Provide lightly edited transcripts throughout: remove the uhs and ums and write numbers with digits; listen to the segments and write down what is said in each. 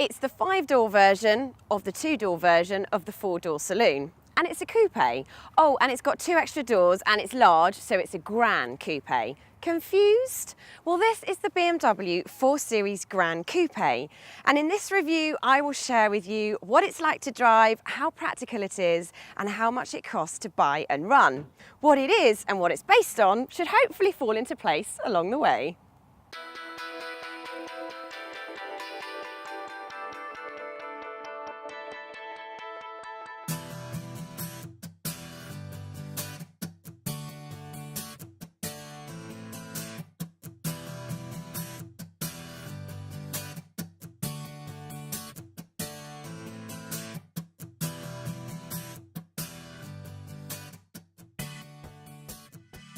It's the 5-door version of the 2-door version of the 4-door saloon. And it's a coupe. Oh, and it's got 2 extra doors and it's large, so it's a Gran Coupe. Confused? Well, this is the BMW 4 Series Gran Coupe. And in this review, I will share with you what it's like to drive, how practical it is, and how much it costs to buy and run. What it is and what it's based on should hopefully fall into place along the way.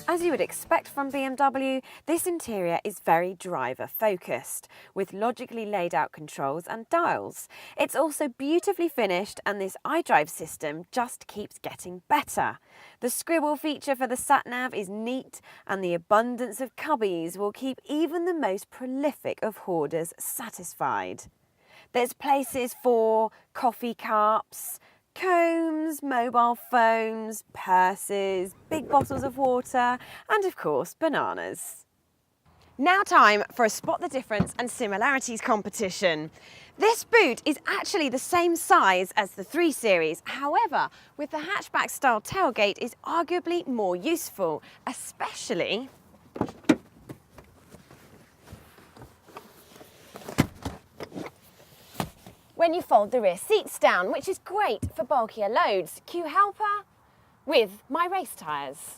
As you would expect from BMW, this interior is very driver focused, with logically laid out controls and dials. It's also beautifully finished, and this iDrive system just keeps getting better. The scribble feature for the sat-nav is neat, and the abundance of cubbies will keep even the most prolific of hoarders satisfied. There's places for coffee cups, combs, mobile phones, purses, big bottles of water, and of course bananas. Now time for a spot the difference and similarities competition. This boot is actually the same size as the 3 Series, however, with the hatchback style tailgate is arguably more useful, especially when you fold the rear seats down, which is great for bulkier loads. Cue helper with my race tyres.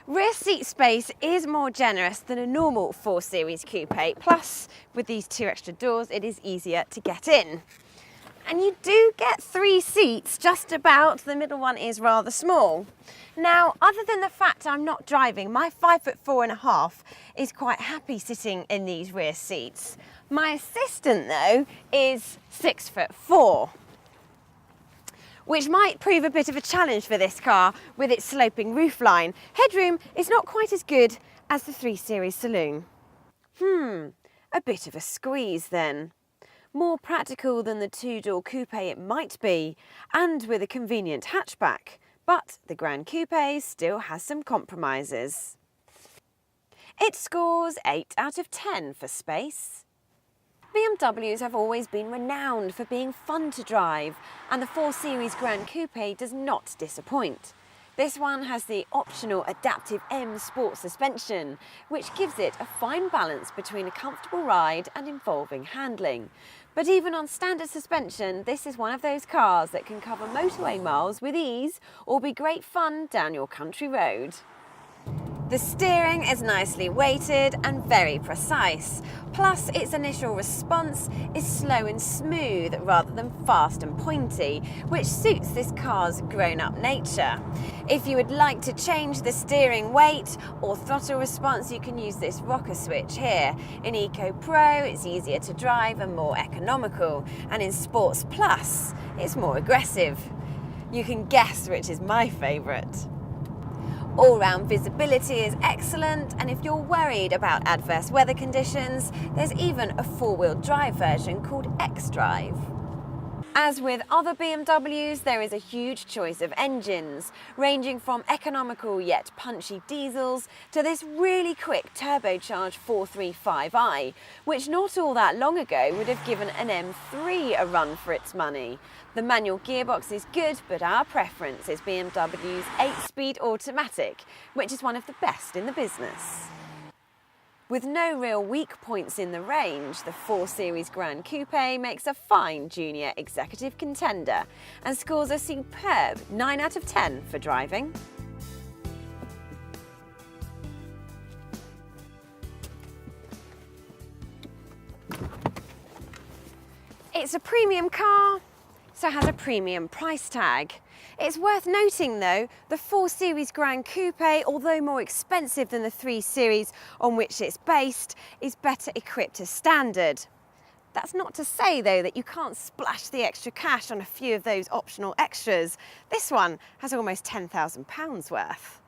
Rear seat space is more generous than a normal 4 Series coupe, plus with these 2 extra doors it is easier to get in. And you do get 3 seats, just about. The middle one is rather small. Now, other than the fact I'm not driving, my 5'4.5" is quite happy sitting in these rear seats. My assistant, though, is 6'4", which might prove a bit of a challenge for this car with its sloping roofline. Headroom is not quite as good as the 3 Series saloon. A bit of a squeeze then. More practical than the 2-door coupe it might be, and with a convenient hatchback, but the Gran Coupe still has some compromises. It scores 8 out of 10 for space. BMWs have always been renowned for being fun to drive, and the 4 Series Gran Coupe does not disappoint. This one has the optional adaptive M Sport suspension, which gives it a fine balance between a comfortable ride and involving handling. But even on standard suspension, this is one of those cars that can cover motorway miles with ease or be great fun down your country road. The steering is nicely weighted and very precise, plus its initial response is slow and smooth rather than fast and pointy, which suits this car's grown-up nature. If you would like to change the steering weight or throttle response, you can use this rocker switch here. In Eco Pro, it's easier to drive and more economical, and in Sports Plus, it's more aggressive. You can guess which is my favourite. All-round visibility is excellent, and if you're worried about adverse weather conditions, there's even a 4-wheel drive version called xDrive. As with other BMWs, there is a huge choice of engines, ranging from economical yet punchy diesels to this really quick turbocharged 435i, which not all that long ago would have given an M3 a run for its money. The manual gearbox is good, but our preference is BMW's 8-speed automatic, which is one of the best in the business. With no real weak points in the range, the 4 Series Gran Coupe makes a fine junior executive contender and scores a superb 9 out of 10 for driving. It's a premium car, so has a premium price tag. It's worth noting though, the 4 Series Gran Coupe, although more expensive than the 3 Series on which it's based, is better equipped as standard. That's not to say though that you can't splash the extra cash on a few of those optional extras. This one has almost £10,000 worth.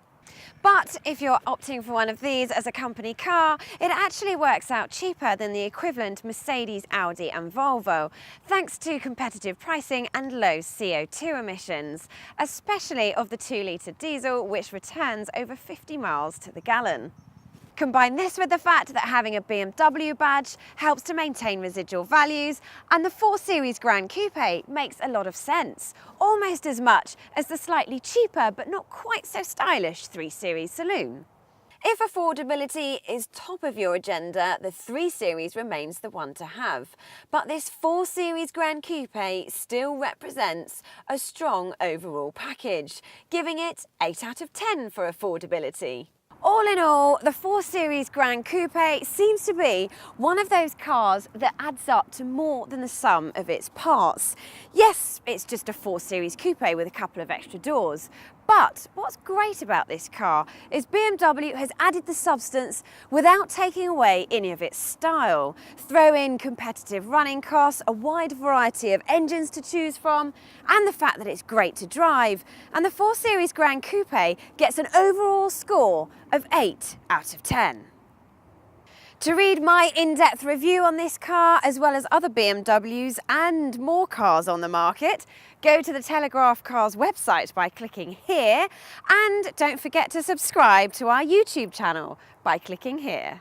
But if you're opting for one of these as a company car, it actually works out cheaper than the equivalent Mercedes, Audi and Volvo, thanks to competitive pricing and low CO2 emissions, especially of the 2-litre diesel, which returns over 50 miles to the gallon. Combine this with the fact that having a BMW badge helps to maintain residual values, and the 4 Series Gran Coupe makes a lot of sense, almost as much as the slightly cheaper but not quite so stylish 3 Series saloon. If affordability is top of your agenda, the 3 Series remains the one to have. But this 4 Series Gran Coupe still represents a strong overall package, giving it 8 out of 10 for affordability. All in all, the 4 Series Gran Coupe seems to be one of those cars that adds up to more than the sum of its parts. Yes, it's just a 4 Series Coupe with a couple of extra doors. But what's great about this car is BMW has added the substance without taking away any of its style. Throw in competitive running costs, a wide variety of engines to choose from, and the fact that it's great to drive. And the 4 Series Gran Coupe gets an overall score of 8 out of 10. To read my in-depth review on this car, as well as other BMWs and more cars on the market, go to the Telegraph Cars website by clicking here, and don't forget to subscribe to our YouTube channel by clicking here.